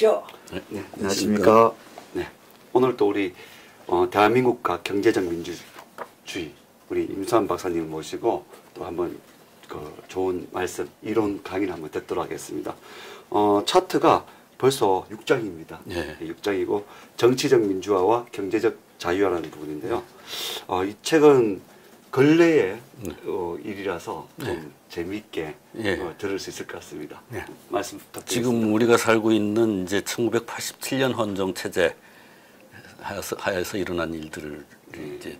오십시오. 네, 안녕하십니까. 네, 오늘 또 우리 대한민국과 경제적 민주주의 우리 임수환 박사님을 모시고 또 한번 좋은 말씀, 이론 강의를 한번 듣도록 하겠습니다. 차트가 벌써 6장입니다. 네. 6장이고 정치적 민주화와 경제적 자유화라는 부분인데요. 이 책은 근래의 일이라서 좀 재미있게 들을 수 있을 것 같습니다. 네. 말씀 부탁드리겠습니다. 지금 우리가 살고 있는 이제 1987년 헌정 체제 하에서 일어난 일들을 이제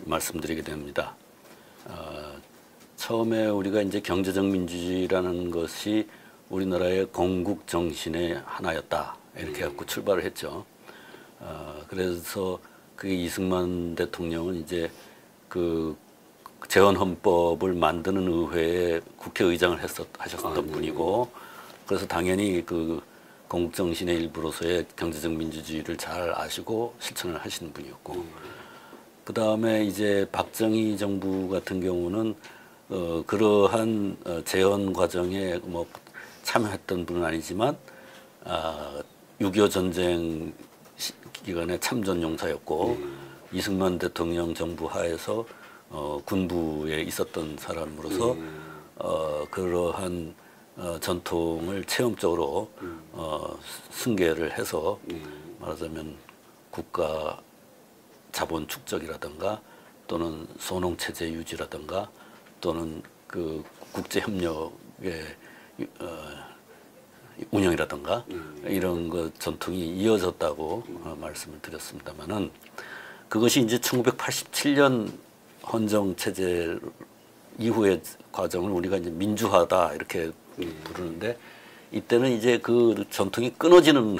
말씀드리게 됩니다. 처음에 우리가 이제 경제적 민주주의라는 것이 우리나라의 건국 정신의 하나였다, 이렇게 갖고 출발을 했죠. 그래서 그 이승만 대통령은 이제 그 재헌헌법을 만드는 의회에 국회의장을 하셨던 분이고, 그래서 당연히 그 건국정신의 일부로서의 경제적 민주주의를 잘 아시고 실천을 하시는 분이었고, 그 다음에 이제 박정희 정부 같은 경우는 그러한 재헌 과정에 뭐 참여했던 분은 아니지만 6.25 전쟁 기간에 참전 용사였고 이승만 대통령 정부 하에서 군부에 있었던 사람으로서 그러한 전통을 체험적으로 승계를 해서 말하자면 국가 자본 축적이라든가 또는 소농체제 유지라든가 또는 그 국제협력의 운영이라든가 이런 것 전통이 이어졌다고 말씀을 드렸습니다만은, 그것이 이제 1987년 헌정 체제 이후의 과정을 우리가 이제 민주화다 이렇게 부르는데, 이때는 이제 그 전통이 끊어지는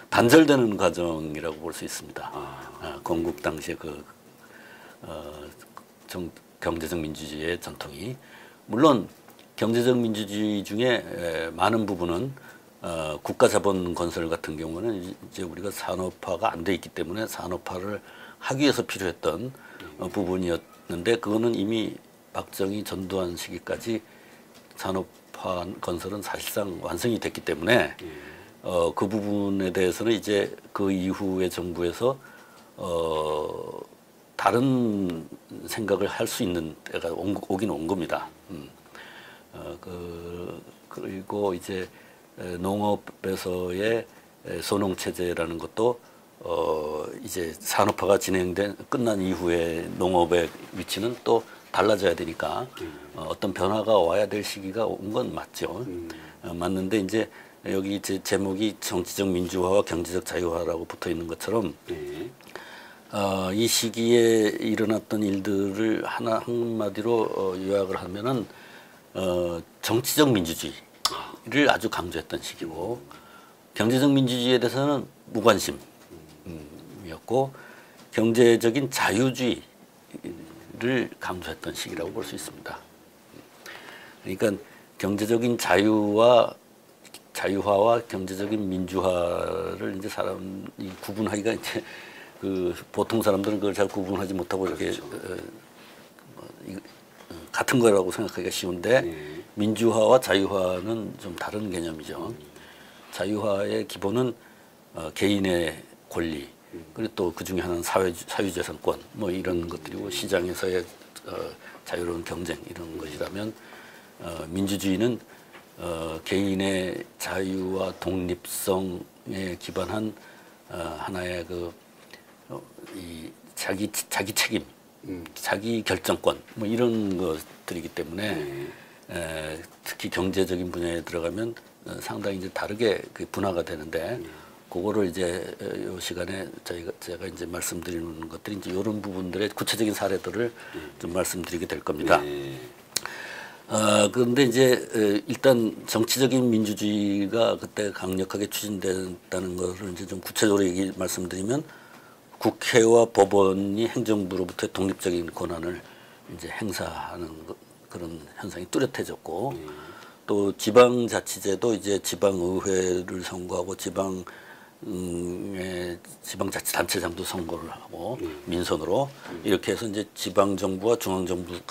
단절되는 과정이라고 볼 수 있습니다. 건국 당시에 그 경제적 민주주의의 전통이, 물론 경제적 민주주의 중에 많은 부분은 국가 자본 건설 같은 경우는 이제 우리가 산업화가 안 돼 있기 때문에 산업화를 하기 위해서 필요했던 부분이었는데, 그거는 이미 박정희 전두환 시기까지 산업화 건설은 사실상 완성이 됐기 때문에 그 부분에 대해서는 이제 그 이후의 정부에서 다른 생각을 할 수 있는 때가 오긴 온 겁니다. 그리고 이제 농업에서의 소농체제라는 것도 이제 산업화가 끝난 이후에 농업의 위치는 또 달라져야 되니까 어떤 변화가 와야 될 시기가 온 건 맞죠. 맞는데 이제 여기 제 제목이 정치적 민주화와 경제적 자유화라고 붙어 있는 것처럼 이 시기에 일어났던 일들을 한마디로 요약을 하면은 정치적 민주주의를 아주 강조했던 시기고, 경제적 민주주의에 대해서는 무관심이었고, 경제적인 자유주의를 강조했던 시기라고 볼 수 있습니다. 그러니까 경제적인 자유화와 경제적인 민주화를 이제 사람이 구분하기가 이제 그 보통 사람들은 그걸 잘 구분하지 못하고 이렇게 같은 거라고 생각하기가 쉬운데, 민주화와 자유화는 좀 다른 개념이죠. 자유화의 기본은 개인의 권리, 그리고 또 그 중에 하나는 사유재산권, 뭐 이런 것들이고, 시장에서의 자유로운 경쟁, 이런 것이라면 민주주의는 개인의 자유와 독립성에 기반한 하나의 이 자기 책임, 자기 결정권, 뭐 이런 것들이기 때문에 특히 경제적인 분야에 들어가면 상당히 이제 다르게 그 분화가 되는데, 그거를 이제 이 시간에 제가 이제 말씀드리는 것들이 이제 이런 부분들의 구체적인 사례들을 좀 말씀드리게 될 겁니다. 그런데 이제 일단 정치적인 민주주의가 그때 강력하게 추진됐다는 것을 이제 좀 구체적으로 말씀드리면, 국회와 법원이 행정부로부터 독립적인 권한을 이제 행사하는 그런 현상이 뚜렷해졌고, 또 지방자치제도 이제 지방의회를 선거하고 지방자치단체장도 선거를 하고 민선으로 이렇게 해서 이제 지방정부와 중앙정부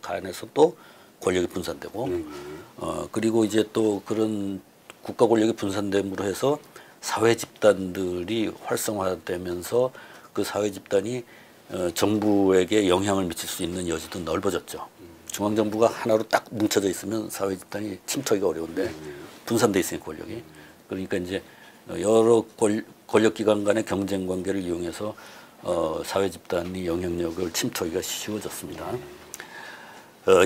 간에서 또 권력이 분산되고, 그리고 이제 또 그런 국가 권력이 분산됨으로 해서 사회 집단들이 활성화되면서 그 사회 집단이 정부에게 영향을 미칠 수 있는 여지도 넓어졌죠. 중앙정부가 하나로 딱 뭉쳐져 있으면 사회 집단이 침투하기가 어려운데 분산돼 있으니까 권력이. 그러니까 이제 여러 권력기관 간의 경쟁 관계를 이용해서 사회 집단이 영향력을 침투하기가 쉬워졌습니다.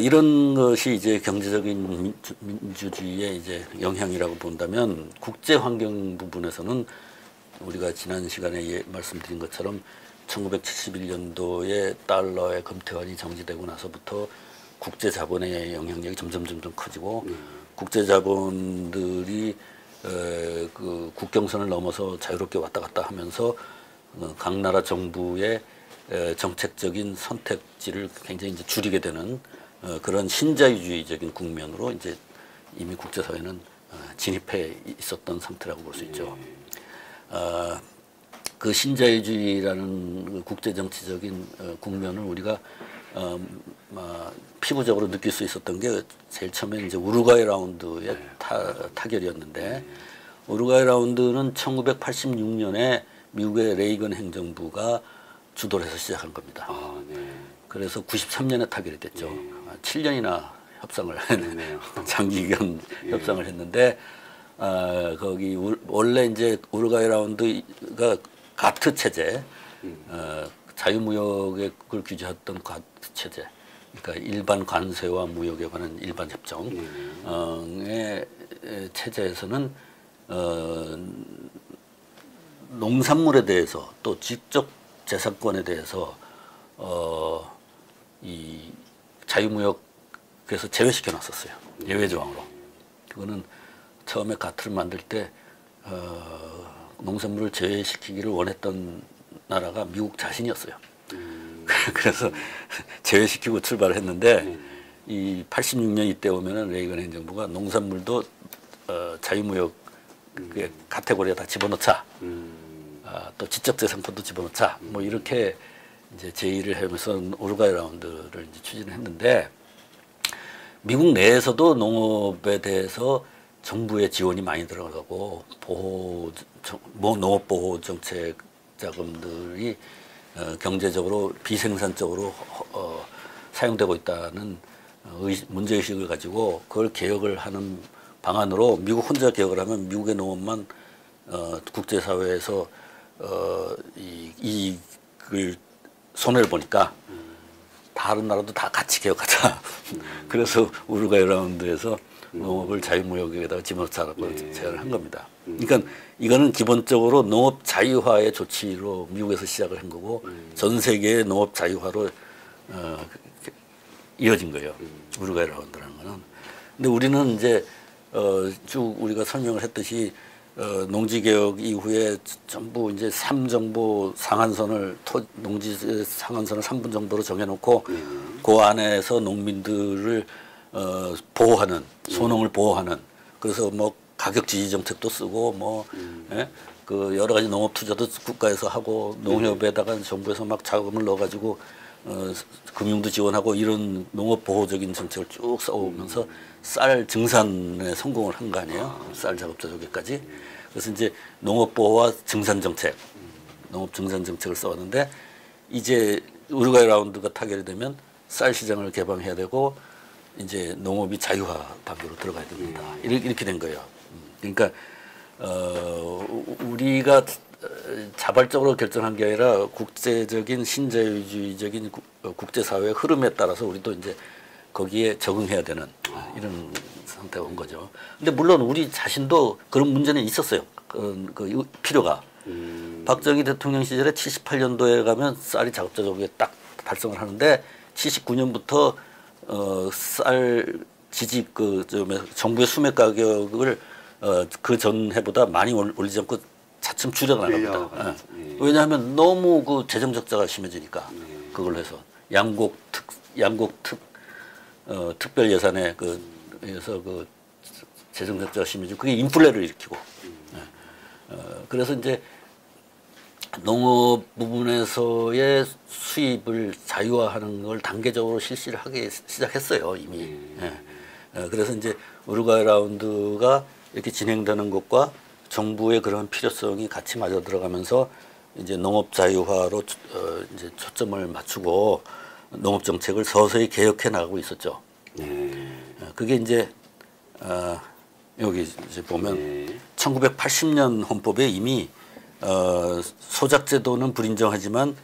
이런 것이 이제 경제적인 민주주의의 이제 영향이라고 본다면 국제 환경 부분에서는 우리가 지난 시간에 말씀드린 것처럼 1971년도에 달러의 금태환이 정지되고 나서부터 국제 자본의 영향력이 점점 커지고 국제 자본들이 그 국경선을 넘어서 자유롭게 왔다 갔다 하면서 각 나라 정부의 정책적인 선택지를 굉장히 이제 줄이게 되는 그런 신자유주의적인 국면으로 이제 이미 국제사회는 진입해 있었던 상태라고 볼 수 있죠. 그 신자유주의라는 국제정치적인 국면을 우리가 피부적으로 느낄 수 있었던 게 제일 처음에 이제 우루과이 라운드의 타결이었는데 우루과이 라운드는 1986년에 미국의 레이건 행정부가 주도를 해서 시작한 겁니다. 그래서 93년에 타결이 됐죠. 7년이나 협상을 장기간 협상을 했는데 거기 원래 이제 우루과이 라운드가 가트 체제, 자유무역을 규제했던 가트 체제, 그러니까 일반 관세와 무역에 관한 일반 협정의 체제에서는 농산물에 대해서 또 지적 재산권에 대해서 이 자유무역에서 제외시켜 놨었어요. 예외 조항으로. 그거는 처음에 가트를 만들 때 농산물을 제외시키기를 원했던 나라가 미국 자신이었어요. 그래서 제외시키고 출발을 했는데 이 86년 이때 오면은 레이건 행정부가 농산물도 자유무역 그 카테고리에 다 집어넣자. 또 지적재산권도 집어넣자. 뭐 이렇게 이제 제의를 하면서 우루과이 라운드를 이제 추진을 했는데 미국 내에서도 농업에 대해서 정부의 지원이 많이 들어가고 농업 보호 정책 자금들이 경제적으로 비생산적으로 사용되고 있다는 문제의식을 가지고 그걸 개혁을 하는 방안으로 미국 혼자 개혁을 하면 미국의 농업만 국제사회에서 이익을 손해를 보니까 다른 나라도 다 같이 개혁하자. 그래서 우루과이 라운드에서 농업을 자유무역에다가 집어넣자라고 제안을 한 겁니다. 그러니까 이거는 기본적으로 농업 자유화의 조치로 미국에서 시작을 한 거고 전 세계의 농업 자유화로 이어진 거예요. 우루과이 라운드라는 거는. 근데 우리는 이제 쭉 우리가 설명을 했듯이 농지개혁 이후에 전부 이제 3정보 상한선을 농지 상한선을 3분 정도로 정해놓고 그 안에서 농민들을 보호하는 소농을 보호하는 그래서 뭐 가격 지지 정책도 쓰고 뭐 그 여러 가지 농업 투자도 국가에서 하고 농협에다가 정부에서 막 자금을 넣어가지고 금융도 지원하고 이런 농업 보호적인 정책을 쭉 써오면서 쌀 증산에 성공을 한 거 아니에요? 쌀 작업자 조개까지. 그래서 이제 농업 보호와 증산 정책, 농업 증산 정책을 써왔는데 이제 우루과이 라운드가 타결이 되면 쌀 시장을 개방해야 되고 이제 농업이 자유화 단계로 들어가야 됩니다. 이렇게 된 거예요. 그러니까 우리가 자발적으로 결정한 게 아니라 국제적인 신자유주의적인 국제사회의 흐름에 따라서 우리도 이제 거기에 적응해야 되는 이런 상태가 온 거죠. 근데 물론 우리 자신도 그런 문제는 있었어요. 그 필요가. 박정희 대통령 시절에 78년도에 가면 쌀이 작업자 조기에 딱 달성을 하는데 79년부터 쌀 지지 정부의 수매 가격을 그 전해보다 많이 올리지 않고 차츰 줄여나갑니다. 왜냐하면 너무 그 재정 적자가 심해지니까 그걸로 해서 양곡 특별 예산에 그래서 그 재정 적자가 심해지고 그게 인플레를 일으키고 그래서 이제 농업 부분에서의 수입을 자유화하는 걸 단계적으로 실시를 하기 시작했어요 이미. 그래서 이제 우루과이 라운드가 이렇게 진행되는 것과 정부의 그런 필요성이 같이 맞아 들어가면서 이제 농업 자유화로 이제 초점을 맞추고 농업 정책을 서서히 개혁해 나가고 있었죠. 그게 이제 여기 이제 보면 1980년 헌법에 이미 소작제도는 불인정하지만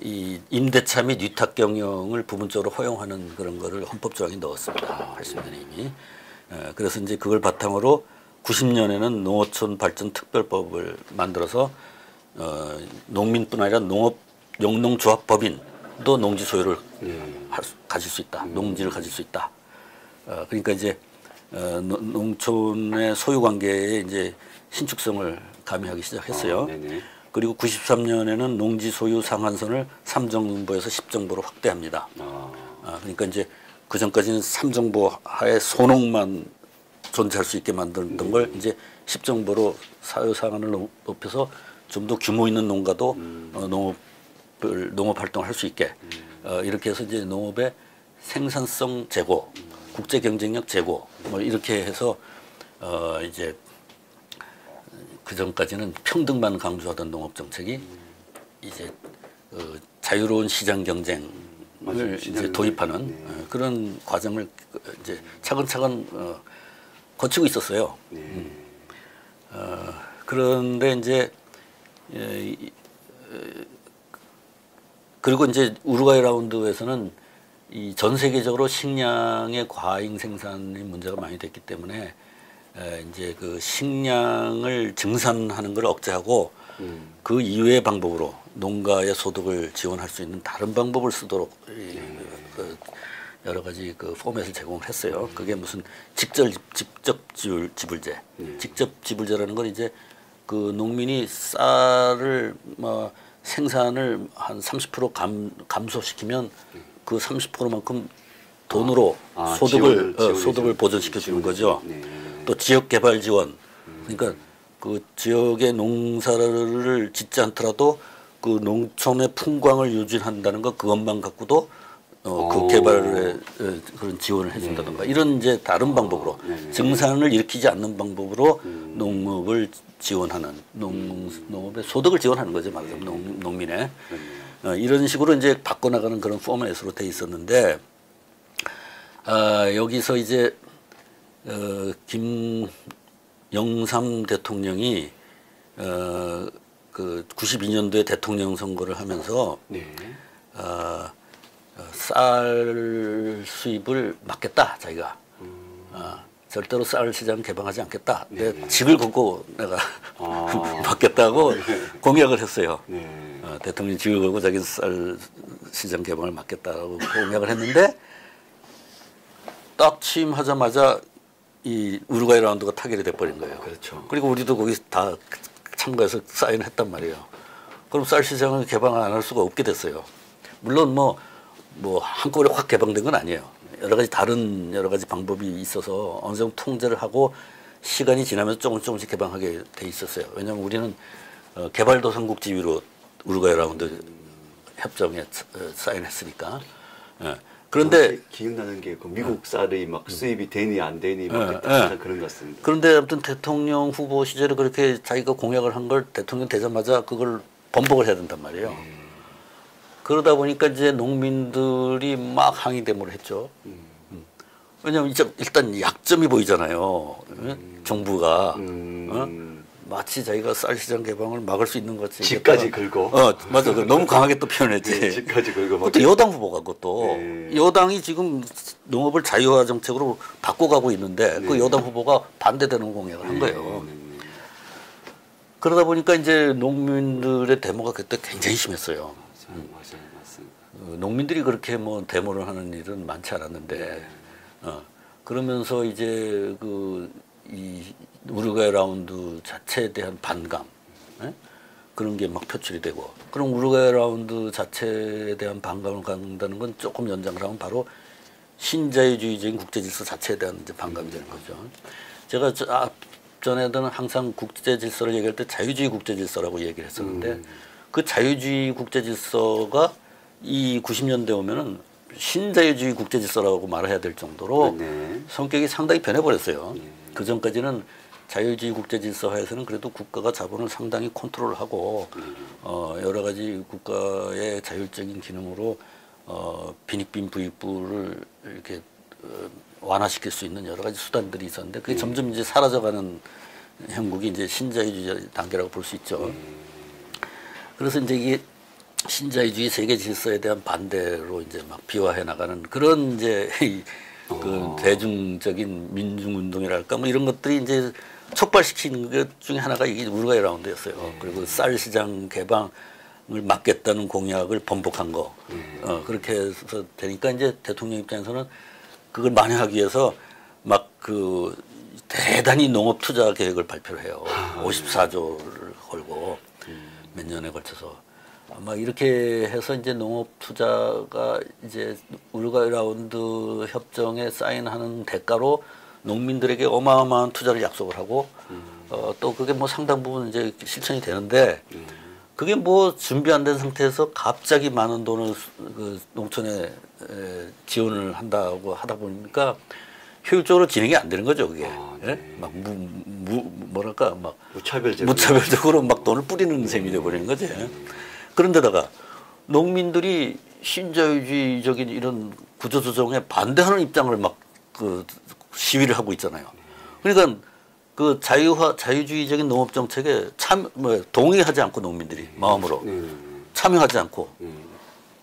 이 임대차 및 위탁 경영을 부분적으로 허용하는 그런 거를 헌법 조항에 넣었습니다. 80년에 이미. 그래서 이제 그걸 바탕으로 90년에는 농어촌 발전 특별법을 만들어서 농민뿐 아니라 농농조합법인도 농지 소유를 가질 수 있다. 농지를 가질 수 있다. 그러니까 이제 농촌의 소유 관계에 이제 신축성을 가미하기 시작했어요. 그리고 93년에는 농지 소유 상한선을 3정부에서 10정부로 확대합니다. 그러니까 이제 그 전까지는 3정부 하에 소농만 존재할 수 있게 만들던 걸 이제 10정부로 사유 상한을 높여서 좀 더 규모 있는 농가도 농업 활동을 할 수 있게 이렇게 해서 이제 농업의 생산성 제고, 국제 경쟁력 제고 뭐 이렇게 해서 이제 그 전까지는 평등만 강조하던 농업 정책이 이제 자유로운 시장 경쟁을 이제 도입하는 그런 과정을 이제 차근차근 거치고 있었어요. 그런데 이제 그리고 이제 우루과이 라운드에서는 이 전 세계적으로 식량의 과잉 생산이 문제가 많이 됐기 때문에 이제 그 식량을 증산하는 걸 억제하고 그 이외의 방법으로 농가의 소득을 지원할 수 있는 다른 방법을 쓰도록 여러 가지 그 포맷을 제공을 했어요. 그게 무슨 직접 지불제. 직접 지불제라는 건 이제 그 농민이 쌀을 뭐 생산을 한 30% 감소시키면 그 30%만큼 돈으로 소득을 보전시켜 주는 거죠. 또 지역 개발 지원. 그러니까 그 지역의 농사를 짓지 않더라도 그 농촌의 풍광을 유지한다는 거 그것만 갖고도 그 개발에 그런 지원을 해준다든가 이런 이제 다른 방법으로 증산을 일으키지 않는 방법으로 농업을 지원하는 농업의 소득을 지원하는 거죠. 말하자면 농민의 이런 식으로 이제 바꿔나가는 그런 포맷으로 돼 있었는데 여기서 이제 김영삼 대통령이 그 92년도에 대통령 선거를 하면서 쌀 수입을 막겠다 자기가 절대로 쌀 시장 개방하지 않겠다. 내 직을 걸고 내가 막겠다고 공약을 했어요. 대통령이 직을 걸고 자기 쌀 시장 개방을 막겠다고 공약을 했는데 딱 취임하자마자 이 우루과이 라운드가 타결이 돼버린 거예요. 그렇죠. 그리고 우리도 거기 다 참가해서 사인을 했단 말이에요. 그럼 쌀 시장을 개방 안 할 수가 없게 됐어요. 물론 뭐 한꺼번에 확 개방된 건 아니에요. 다른 여러 가지 방법이 있어서 어느 정도 통제를 하고 시간이 지나면서 조금씩 개방하게 돼 있었어요. 왜냐하면 우리는 개발도상국 지위로 우루과이 라운드 협정에 사인했으니까. 그런데 기억나는 게 그 미국 쌀이 막 수입이 되니 안 되니 막 그런 것 같습니다. 그런데 아무튼 대통령 후보 시절에 그렇게 자기가 공약을 한 걸 대통령 되자마자 그걸 번복을 해야 된단 말이에요. 그러다 보니까 이제 농민들이 막 항의 데모를 했죠. 왜냐하면 이제 일단 약점이 보이잖아요. 정부가 마치 자기가 쌀 시장 개방을 막을 수 있는 것 같이. 집까지 긁고. 맞아. 너무 강하게 또 표현했지. 집까지 긁고. 그것도 여당 후보가 그것도. 여당이 지금 농업을 자유화 정책으로 바꿔가고 있는데 그 여당 후보가 반대되는 공약을 한 거예요. 그러다 보니까 이제 농민들의 데모가 그때 굉장히 심했어요. 맞아요, 맞습니다. 농민들이 그렇게 뭐 데모를 하는 일은 많지 않았는데, 그러면서 이제 이 우루과이 라운드 자체에 대한 반감, 그런 게 막 표출이 되고, 그럼 우루과이 라운드 자체에 대한 반감을 갖는다는 건 조금 연장을 하면 바로 신자유주의적인 국제질서 자체에 대한 이제 반감이 되는 거죠. 제가 앞전에는 항상 국제질서를 얘기할 때 자유주의 국제질서라고 얘기를 했었는데, 그 자유주의 국제질서가 이 90년대 오면은 신자유주의 국제질서라고 말해야 될 정도로 성격이 상당히 변해버렸어요. 그 전까지는 자유주의 국제 질서화에서는 그래도 국가가 자본을 상당히 컨트롤하고 여러 가지 국가의 자율적인 기능으로 빈익빈 부익부를 이렇게 완화시킬 수 있는 여러 가지 수단들이 있었는데 그게 점점 이제 사라져가는 형국이 이제 신자유주의 단계라고 볼 수 있죠. 그래서 이제 이게 신자유주의 세계 질서에 대한 반대로 이제 막 비화해 나가는 그런 이제 그 대중적인 민중운동이랄까 뭐 이런 것들이 이제 촉발시킨 것 중에 하나가 이게 우루과이 라운드였어요. 그리고 쌀 시장 개방을 막겠다는 공약을 번복한 거. 그렇게 해서 되니까 이제 대통령 입장에서는 그걸 만회하기 위해서 막 그 대단히 농업 투자 계획을 발표를 해요. 54조를 걸고 몇 년에 걸쳐서. 막 이렇게 해서 이제 농업 투자가 이제 우루과이 라운드 협정에 사인하는 대가로 농민들에게 어마어마한 투자를 약속을 하고 또 그게 뭐 상당 부분 이제 실천이 되는데 그게 뭐 준비 안 된 상태에서 갑자기 많은 돈을 그 농촌에 지원을 한다고 하다 보니까 효율적으로 진행이 안 되는 거죠, 그게. 예? 막 뭐랄까 막 무차별적으로 막 돈을 뿌리는 셈이 돼 버리는 거지. 그런데다가 농민들이 신자유주의적인 이런 구조조정에 반대하는 입장을 막 그 시위를 하고 있잖아요. 그러니까 그 자유주의적인 농업 정책에 동의하지 않고 농민들이 마음으로 참여하지 않고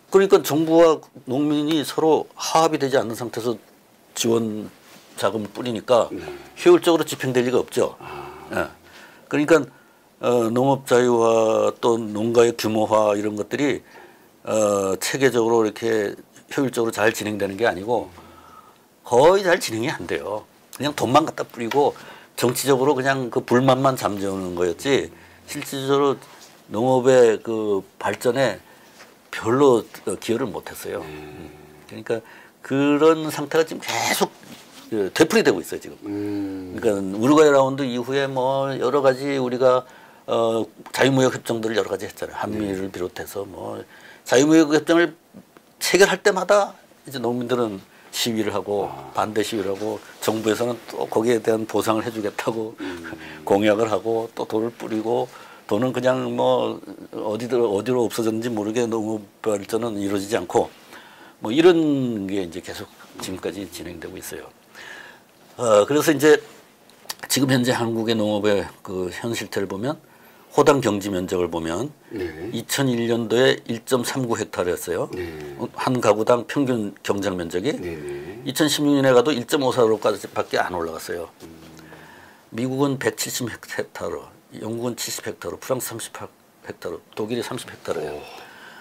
그러니까 정부와 농민이 서로 화합이 되지 않는 상태에서 지원 자금을 뿌리니까 효율적으로 집행될 리가 없죠. 예. 그러니까 농업 자유화 또 농가의 규모화 이런 것들이 체계적으로 이렇게 효율적으로 잘 진행되는 게 아니고 거의 잘 진행이 안 돼요. 그냥 돈만 갖다 뿌리고 정치적으로 그냥 그 불만만 잠재우는 거였지 실질적으로 농업의 그 발전에 별로 기여를 못했어요. 그러니까 그런 상태가 지금 계속 되풀이되고 있어요 지금. 그러니까 우루과이 라운드 이후에 뭐 여러 가지 우리가 자유무역 협정들을 여러 가지 했잖아요. 한미를 비롯해서 뭐 자유무역 협정을 체결할 때마다 이제 농민들은 시위를 하고 반대 시위를 하고 정부에서는 또 거기에 대한 보상을 해주겠다고 공약을 하고 또 돈을 뿌리고 돈은 그냥 뭐 어디로 없어졌는지 모르게 농업 발전은 이루어지지 않고 뭐 이런 게 이제 계속 지금까지 진행되고 있어요. 그래서 이제 지금 현재 한국의 농업의 그 현 실태를 보면 호당 경지 면적을 보면 2001년도에 1.39헥타르였어요. 한 가구당 평균 경작 면적이 2016년에 가도 1.54로까지밖에 안 올라갔어요. 미국은 170헥타르, 영국은 70헥타르, 프랑스 38헥타르, 독일이 30헥타르예요.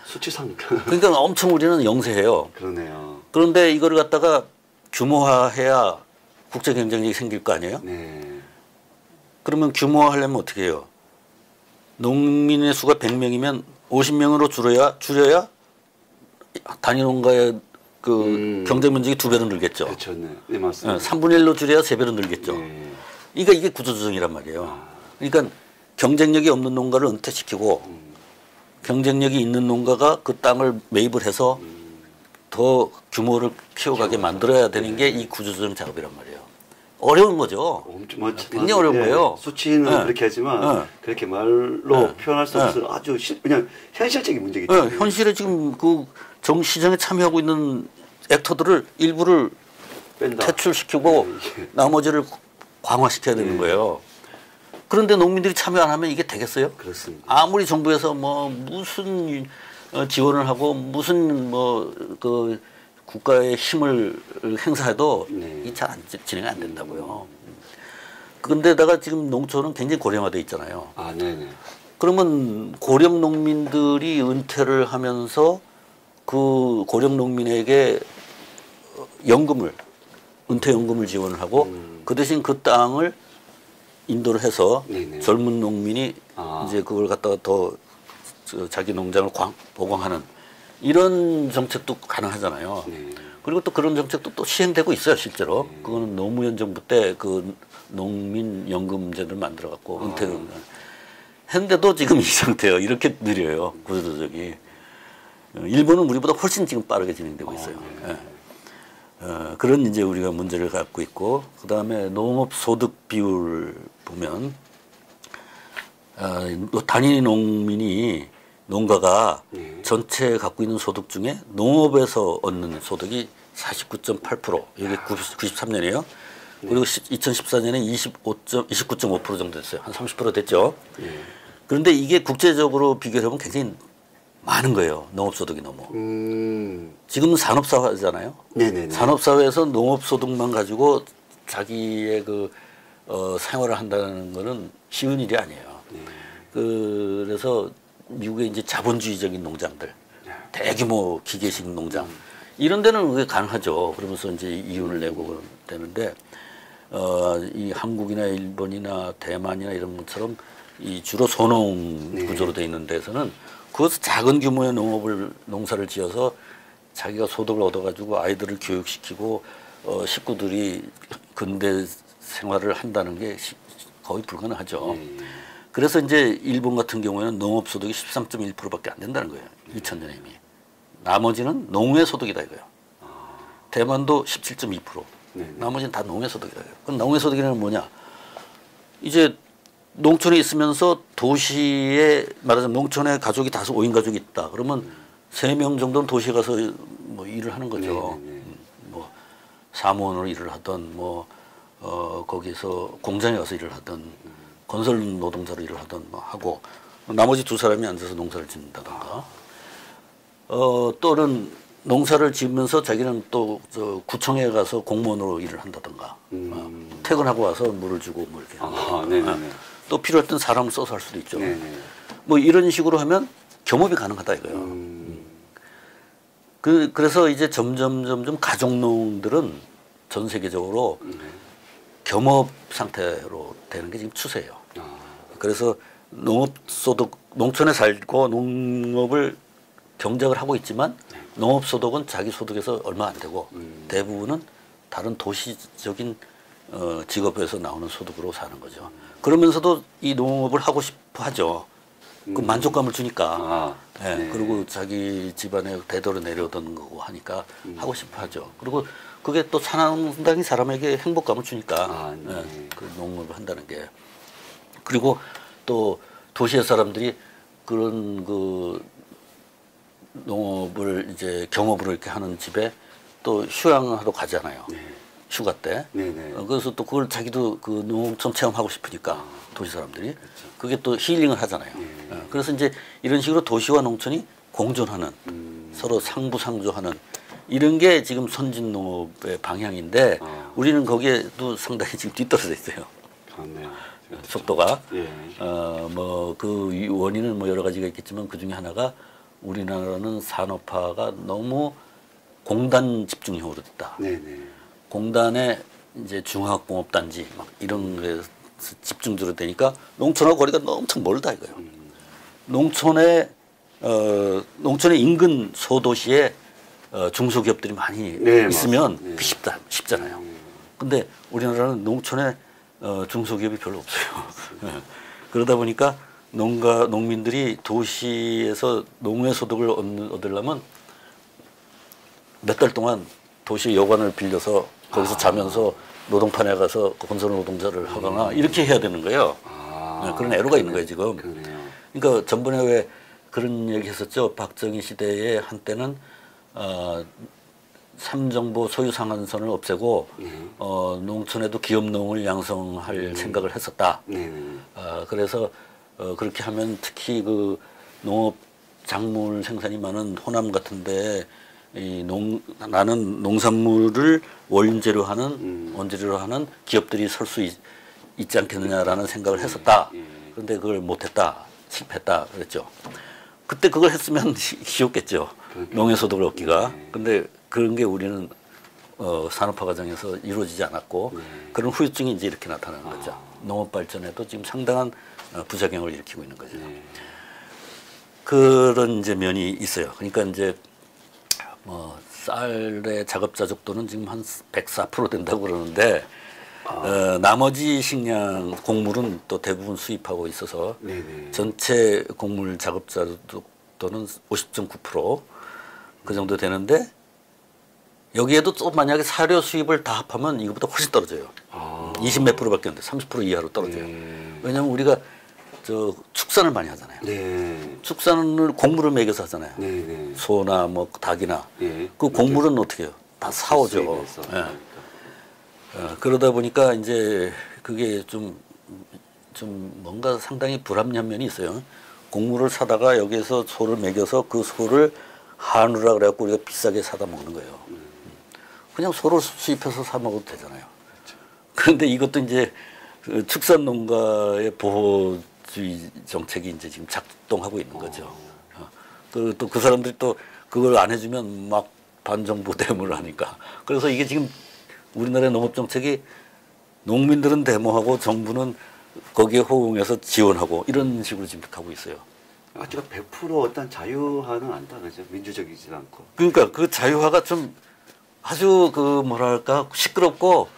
수치상. 그러니까 엄청 우리는 영세해요. 그러네요. 그런데 이거를 갖다가 규모화해야 국제 경쟁력이 생길 거 아니에요? 그러면 규모화하려면 어떻게 해요? 농민의 수가 100명이면 50명으로 줄여야 단위 농가의 그 경쟁 면적이 2배로 늘겠죠. 그렇죠. 네, 맞습니다. 3분의 1로 줄여야 3배로 늘겠죠. 그러니까 이게 구조조정이란 말이에요. 그러니까 경쟁력이 없는 농가를 은퇴시키고 경쟁력이 있는 농가가 그 땅을 매입을 해서 더 규모를 키워가게 만들어야 되는 게 이 구조조정 작업이란 말이에요. 어려운 거죠. 굉장히 어려운 거예요. 수치는 그렇게 하지만 그렇게 말로 표현할 수 없어서 아주 그냥 현실적인 문제겠죠. 현실에 지금 그 시장에 참여하고 있는 액터들을 일부를 뺀다. 퇴출시키고 나머지를 강화시켜야 되는 거예요. 그런데 농민들이 참여 안 하면 이게 되겠어요? 그렇습니다. 아무리 정부에서 뭐 무슨 지원을 하고 무슨 뭐 그 국가의 힘을 행사해도 이 잘 진행이 안 된다고요. 그런데다가 지금 농촌은 굉장히 고령화돼 있잖아요. 그러면 고령 농민들이 은퇴를 하면서 그 고령 농민에게 은퇴연금을 지원을 하고 그 대신 그 땅을 인도를 해서 젊은 농민이 이제 그걸 갖다가 더 자기 농장을 보강하는 이런 정책도 가능하잖아요. 그리고 또 그런 정책도 또 시행되고 있어요, 실제로. 그거는 노무현 정부 때 그 농민연금제를 만들어갖고 은퇴연금 했는데도 지금 이 상태예요. 이렇게 느려요, 구조조정이. 일본은 우리보다 훨씬 지금 빠르게 진행되고 있어요. 그런 이제 우리가 문제를 갖고 있고, 그 다음에 농업 소득 비율 보면, 단위 농민이, 농가가 전체 갖고 있는 소득 중에 농업에서 얻는 소득이 49.8%, 이게 93년이에요. 그리고 2014년에 29.5% 정도 됐어요. 한 30% 됐죠. 그런데 이게 국제적으로 비교를 해보면 굉장히 많은 거예요. 농업소득이 너무. 지금은 산업사회잖아요. 네네네. 산업사회에서 농업소득만 가지고 자기의 생활을 한다는 거는 쉬운 일이 아니에요. 그래서 미국의 이제 자본주의적인 농장들, 대규모 기계식 농장, 이런 데는 그게 가능하죠. 그러면서 이제 이윤을 내고 되는데, 이 한국이나 일본이나 대만이나 이런 것처럼 이 주로 소농 구조로 돼 있는 데서는 그것을 작은 규모의 농사를 지어서 자기가 소득을 얻어가지고 아이들을 교육시키고 식구들이 근대 생활을 한다는 게 거의 불가능하죠. 그래서 이제 일본 같은 경우에는 농업 소득이 13.1%밖에 안 된다는 거예요. 2000년에 이미. 나머지는 농해 소득이다 이거예요. 대만도 17.2%. 나머지는 다 농해 소득이다 이거예요. 그럼 농해 소득이라는 뭐냐? 이제 농촌에 있으면서 도시에 말하자면 농촌에 가족이 5인 가족이 있다. 그러면 3명 정도는 도시에 가서 뭐 일을 하는 거죠. 뭐 사무원으로 일을 하던 거기서 공장에 가서 일을 하던 건설 노동자로 일을 하던 하고 나머지 2사람이 앉아서 농사를 짓는다던가 또는 농사를 지으면서 자기는 또 구청에 가서 공무원으로 일을 한다던가 퇴근하고 와서 물을 주고 뭐 이렇게 또 필요할 땐 사람을 써서 할 수도 있죠. 뭐 이런 식으로 하면 겸업이 가능하다 이거예요. 그래서 이제 점점 가족농들은 전 세계적으로 겸업 상태로 되는 게 지금 추세예요. 그래서 농업소득, 농촌에 살고 농업을 경작을 하고 있지만 농업소득은 자기 소득에서 얼마 안 되고 대부분은 다른 도시적인 직업에서 나오는 소득으로 사는 거죠. 그러면서도 이 농업을 하고 싶어 하죠. 그 만족감을 주니까. 그리고 자기 집안에 대대로 내려오던 거고 하니까 하고 싶어 하죠. 그리고 그게 또 상당히 사람에게 행복감을 주니까 그 농업을 한다는 게. 그리고 또 도시의 사람들이 그런 농업을 이제 경업으로 이렇게 하는 집에 또 휴양하러 가잖아요. 휴가 때. 그래서 또 그걸 자기도 그 농촌 체험하고 싶으니까 도시 사람들이 그게 또 힐링을 하잖아요. 그래서 이제 이런 식으로 도시와 농촌이 공존하는 서로 상부상조하는 이런 게 지금 선진 농업의 방향인데 우리는 거기에도 상당히 지금 뒤떨어져 있어요. 속도가. 뭐 그 원인은 뭐 여러 가지가 있겠지만 그 중에 하나가 우리나라는 산업화가 너무 공단 집중형으로 됐다. 공단에 이제 중화학공업단지 막 이런 게 집중적으로 되니까 농촌하고 거리가 엄청 멀다 이거예요. 농촌에 인근 소도시에 중소기업들이 많이 있으면 쉽잖아요. 근데 우리나라는 농촌에 중소기업이 별로 없어요. 그러다 보니까 농민들이 도시에서 농해 소득을 얻으려면 몇 달 동안 도시 여관을 빌려서 거기서 자면서 노동판에 가서 건설 노동자를 하거나 이렇게 해야 되는 거예요. 그런 애로가 있는 거예요 지금. 그러니까 전번에 왜 그런 얘기 했었죠. 박정희 시대에 한때는 삼정보 소유 상한선을 없애고 농촌에도 기업농을 양성할 생각을 했었다. 그래서 그렇게 하면 특히 그 농업 작물 생산이 많은 호남 같은데 나는 농산물을 원재료로 하는 기업들이 설 수 있지 않겠느냐라는 생각을 했었다. 그런데 그걸 못했다. 실패했다. 그랬죠. 그때 그걸 했으면 쉬웠겠죠. 농해 소득을 얻기가. 근데 그런 게 우리는 산업화 과정에서 이루어지지 않았고 그런 후유증이 이제 이렇게 나타나는 거죠. 농업 발전에도 지금 상당한 부작용을 일으키고 있는 거죠. 그런 이제 면이 있어요. 그러니까 이제 뭐 쌀의 작업자족도는 지금 한 104% 된다고 그러는데 나머지 식량 곡물은 또 대부분 수입하고 있어서 전체 곡물 작업자족도는 50.9% 그 정도 되는데 여기에도 또 만약에 사료 수입을 다 합하면 이거보다 훨씬 떨어져요. 20 몇 프로밖에 안 돼. 30% 이하로 떨어져요. 왜냐하면 우리가 저 축산을 많이 하잖아요. 네. 축산을 곡물을 먹여서 하잖아요. 네, 네. 소나 뭐 닭이나. 예. 그 곡물은 어떻게 해요? 다 사오죠. 수입해서. 예. 그러다 보니까 이제 그게 좀 뭔가 상당히 불합리한 면이 있어요. 곡물을 사다가 여기에서 소를 먹여서 그 소를 한우라 그래갖고 우리가 비싸게 사다 먹는 거예요. 그냥 소를 수입해서 사 먹어도 되잖아요. 그런데 이것도 이제 그 축산 농가의 보호주의 정책이 이제 지금 작동하고 있는 거죠. 또 그 사람들이 또 그걸 안 해주면 막 반정부 대모를 하니까. 그래서 이게 지금 우리나라의 농업 정책이 농민들은 데모하고 정부는 거기에 호응해서 지원하고 이런 식으로 지금 가고 있어요. 제가 100% 어떤 자유화는 안 당하죠. 민주적이지 않고. 그러니까 그 자유화가 좀 아주 그 뭐랄까 시끄럽고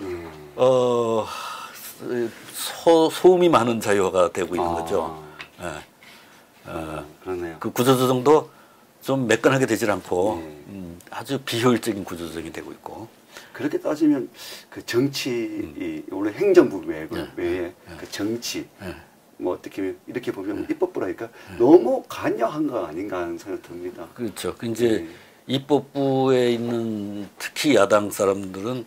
소음이 많은 자유화가 되고 있는 거죠. 그러네요. 그 구조조정도 좀 매끈하게 되질 않고 아주 비효율적인 구조조정이 되고 있고. 그렇게 따지면 그 정치, 원래 행정부 외에 그 정치, 뭐 어떻게 이렇게 보면 입법부라니까 너무 관여한 거 아닌가 하는 생각이 듭니다. 그렇죠. 그 이제 입법부에 있는 특히 야당 사람들은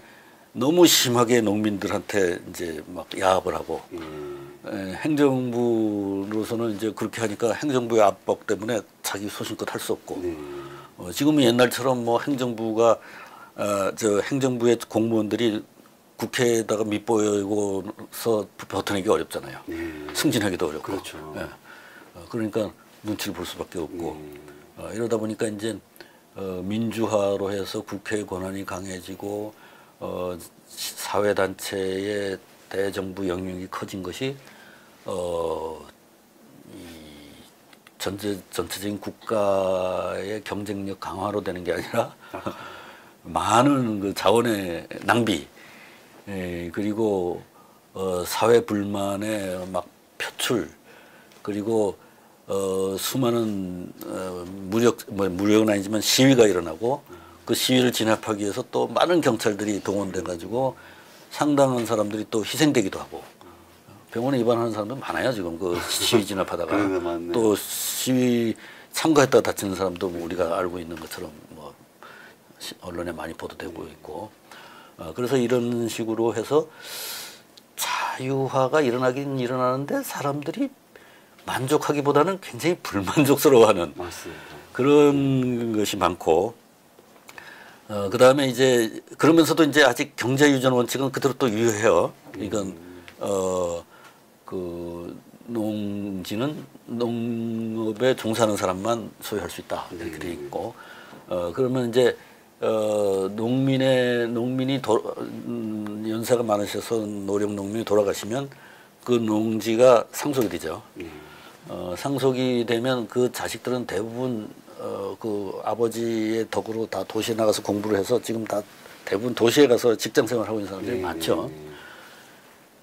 너무 심하게 농민들한테 이제 막 야합을 하고 행정부로서는 이제 그렇게 하니까 행정부의 압박 때문에 자기 소신껏 할 수 없고 지금은 옛날처럼 뭐 행정부가 저 행정부의 공무원들이 국회에다가 밑보여서 버텨내기 어렵잖아요. 승진하기도 어렵고. 그렇죠. 그러니까 눈치를 볼 수밖에 없고 이러다 보니까 이제 민주화로 해서 국회의 권한이 강해지고 사회단체의 대정부 영역이 커진 것이 이 전체적인 국가의 경쟁력 강화로 되는 게 아니라 많은 그 자원의 낭비, 그리고 사회 불만의 막 표출, 그리고 수많은 무력은 아니지만 시위가 일어나고 그 시위를 진압하기 위해서 또 많은 경찰들이 동원돼 가지고 상당한 사람들이 또 희생되기도 하고 병원에 입원하는 사람들 많아요 지금 그 시위 진압하다가 또 시위 참가했다가 다치는 사람도 뭐 우리가 알고 있는 것처럼 뭐 언론에 많이 보도되고 있고 그래서 이런 식으로 해서 자유화가 일어나긴 일어나는데 사람들이 만족하기보다는 굉장히 불만족스러워하는 맞습니다. 그런 것이 많고 그 다음에 이제 그러면서도 이제 아직 경제유전 원칙은 그대로 또 유효해요. 이건 그 농지는 농업에 종사하는 사람만 소유할 수 있다 이렇게 돼 있고 그러면 이제 농민이 연세가 많으셔서 노령 농민이 돌아가시면 그 농지가 상속이 되죠. 상속이 되면 그 자식들은 대부분 그 아버지의 덕으로 다 도시에 나가서 공부를 해서 지금 다 대부분 도시에 가서 직장 생활하고 있는 사람들이 많죠.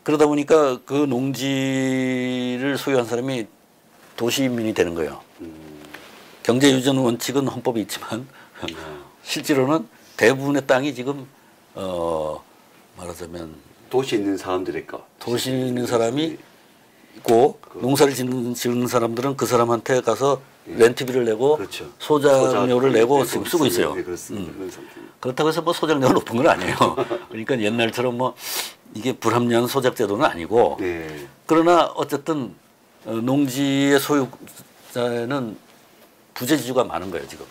그러다 보니까 그 농지를 소유한 사람이 도시민이 되는 거예요. 경제유전 원칙은 헌법에 있지만 실제로는 대부분의 땅이 지금 말하자면 도시에 있는 사람들의 거. 도시에 있는 사람이 있고 농사를 짓는 사람들은 그 사람한테 가서 렌트비를 내고 그렇죠. 소작료를 내고 지금 쓰고 있어요. 네, 그렇습니다. 그렇다고 해서 뭐 소작료가 높은 건 아니에요. 그러니까 옛날처럼 뭐 이게 불합리한 소작 제도는 아니고 그러나 어쨌든 농지의 소유자는 부재지주가 많은 거예요 지금.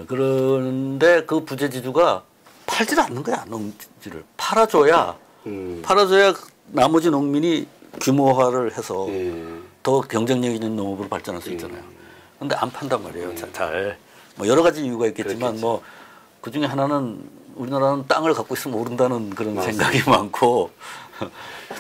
그런데 그 부재지주가 팔질 않는 거야 농지를 팔아줘야 나머지 농민이 규모화를 해서 더 경쟁력 있는 농업으로 발전할 수 있잖아요. 그런데 안 판단 말이에요. 잘. 뭐 여러 가지 이유가 있겠지만 그렇겠지. 뭐 그중에 하나는 우리나라는 땅을 갖고 있으면 모른다는 그런 생각이 많고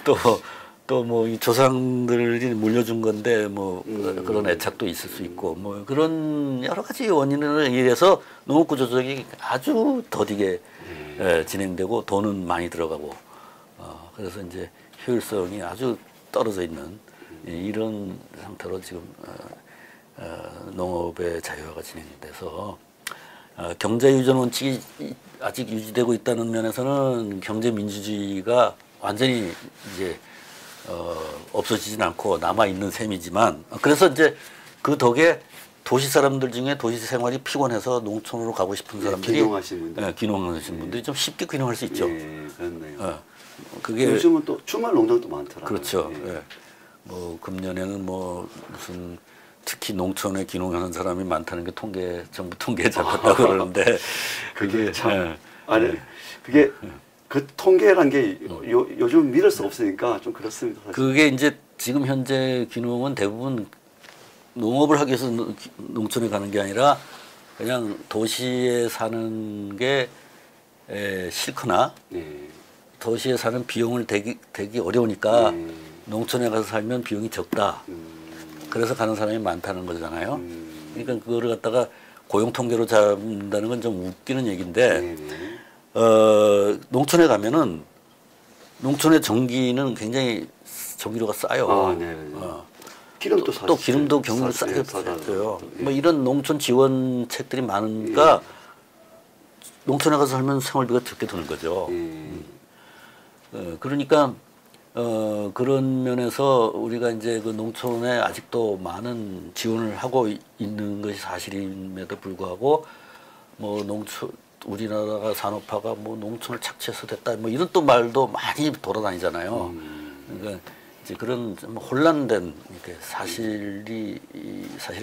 또 뭐 이 조상들이 물려준 건데 뭐 그런 애착도 있을 수 있고 뭐 그런 여러 가지 원인을 의해서 농업 구조조정이 아주 더디게 진행되고 돈은 많이 들어가고 그래서 이제 효율성이 아주 떨어져 있는 이런 상태로 지금 농업의 자유화가 진행돼서 경제 유전 원칙이 아직 유지되고 있다는 면에서는 경제 민주주의가 완전히 이제 없어지진 않고 남아 있는 셈이지만 그래서 이제 그 덕에 도시 사람들 중에 도시 생활이 피곤해서 농촌으로 가고 싶은 사람들이 귀농하신 분들, 귀농하신 분들이 좀 쉽게 귀농할 수 있죠. 그렇네요. 그게 요즘은 또 주말 농장도 많더라고요. 그렇죠. 뭐 금년에는 뭐 무슨 특히 농촌에 귀농하는 사람이 많다는 게 정부 통계에 잡혔다고 그러는데 그게 참 그게 그 통계란 게 요즘 믿을 수 없으니까 좀 그렇습니다. 사실. 그게 이제 지금 현재 귀농은 대부분 농업을 하기 위해서 농촌에 가는 게 아니라 그냥 도시에 사는 게 싫거나 도시에 사는 비용을 대기 어려우니까 농촌에 가서 살면 비용이 적다. 그래서 가는 사람이 많다는 거잖아요. 그러니까 그거를 갖다가 고용 통계로 잡는다는 건 좀 웃기는 얘기인데 농촌에 가면은 농촌의 전기는 굉장히 전기료가 싸요. 기름도 또 기름도 경유를 싸게 써요. 뭐 이런 농촌 지원책들이 많으니까 농촌에 가서 살면 생활비가 적게 드는 거죠. 그러니까 그런 면에서 우리가 이제 그 농촌에 아직도 많은 지원을 하고 있는 것이 사실임에도 불구하고 뭐 우리나라가 산업화가 뭐 농촌을 착취해서 됐다 뭐 이런 또 말도 많이 돌아다니잖아요. 그러니까 이제 그런 좀 혼란된 이렇게 사실에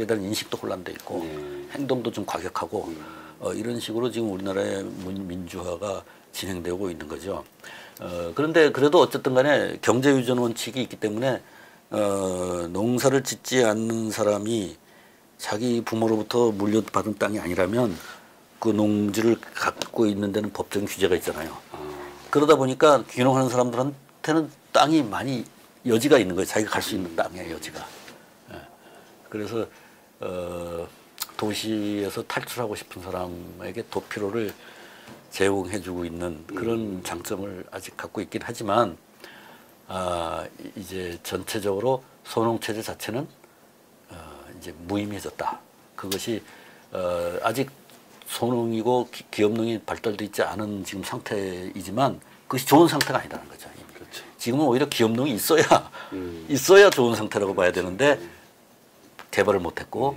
대한 인식도 혼란돼 있고 행동도 좀 과격하고 이런 식으로 지금 우리나라의 민주화가 진행되고 있는 거죠. 그런데 그래도 어쨌든 간에 경제 유전 원칙이 있기 때문에 농사를 짓지 않는 사람이 자기 부모로부터 물려받은 땅이 아니라면 그 농지를 갖고 있는 데는 법적인 규제가 있잖아요. 그러다 보니까 귀농하는 사람들한테는 땅이 많이 여지가 있는 거예요. 자기가 갈 수 있는 땅의 여지가. 그래서 도시에서 탈출하고 싶은 사람에게 도피로를 제공해주고 있는 그런 장점을 아직 갖고 있긴 하지만 이제 전체적으로 소농 체제 자체는 이제 무의미해졌다. 그것이 아직 소농이고 기업농이 발달돼 있지 않은 지금 상태이지만 그것이 좋은 상태가 아니라는 거죠. 그렇죠. 지금은 오히려 기업농이 있어야 좋은 상태라고 봐야 되는데 개발을 못했고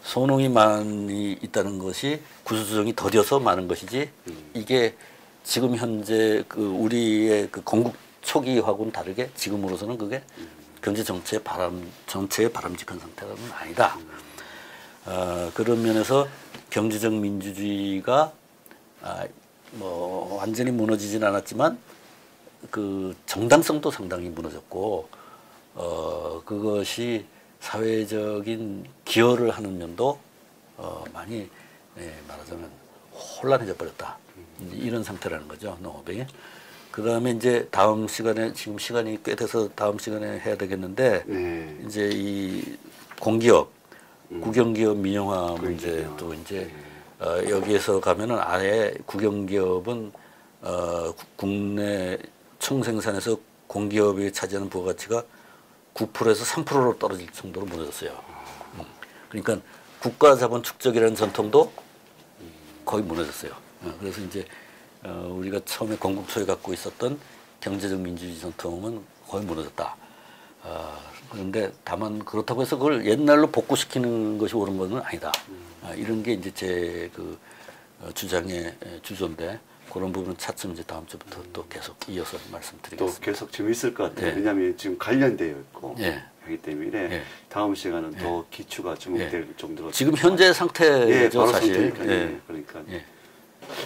소농이 많이 있다는 것이 구수조정이 더뎌서 많은 것이지 이게 지금 현재 그 우리의 그 건국 초기하고는 다르게 지금으로서는 그게 경제 전체의 바람직한 상태는 아니다. 그런 면에서 경제적 민주주의가 뭐 완전히 무너지진 않았지만 그 정당성도 상당히 무너졌고 그것이 사회적인 기여를 하는 면도 많이 말하자면 혼란해져 버렸다. 이런 상태라는 거죠, 농업이. 그 다음에 이제 다음 시간에 지금 시간이 꽤 돼서 다음 시간에 해야 되겠는데 이제 이 공기업, 국영기업 민영화 문제도 이제 여기에서 가면은 아예 국영기업은 국내 총생산에서 공기업이 차지하는 부가가치가 9%에서 3%로 떨어질 정도로 무너졌어요. 그러니까 국가자본 축적이라는 전통도 거의 무너졌어요. 그래서 이제 우리가 처음에 건국 초에 갖고 있었던 경제적 민주주의 전통은 거의 무너졌다. 그런데 다만 그렇다고 해서 그걸 옛날로 복구시키는 것이 옳은 것은 아니다. 이런 게 이제 제 그 주장의 주조인데 그런 부분은 차츰 이제 다음 주부터 또 계속 이어서 말씀드리겠습니다. 또 계속 재미있을 것 같아요. 왜냐하면 지금 관련되어 있고 하기 때문에 다음 시간은 더 기초가 주목될 정도로 지금 현재 상태죠, 바로 사실. 그러니까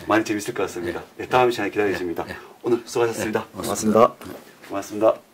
많이 재밌을 것 같습니다. 다음 시간에 기다리십니다. 오늘 수고하셨습니다. 고맙습니다. 고맙습니다.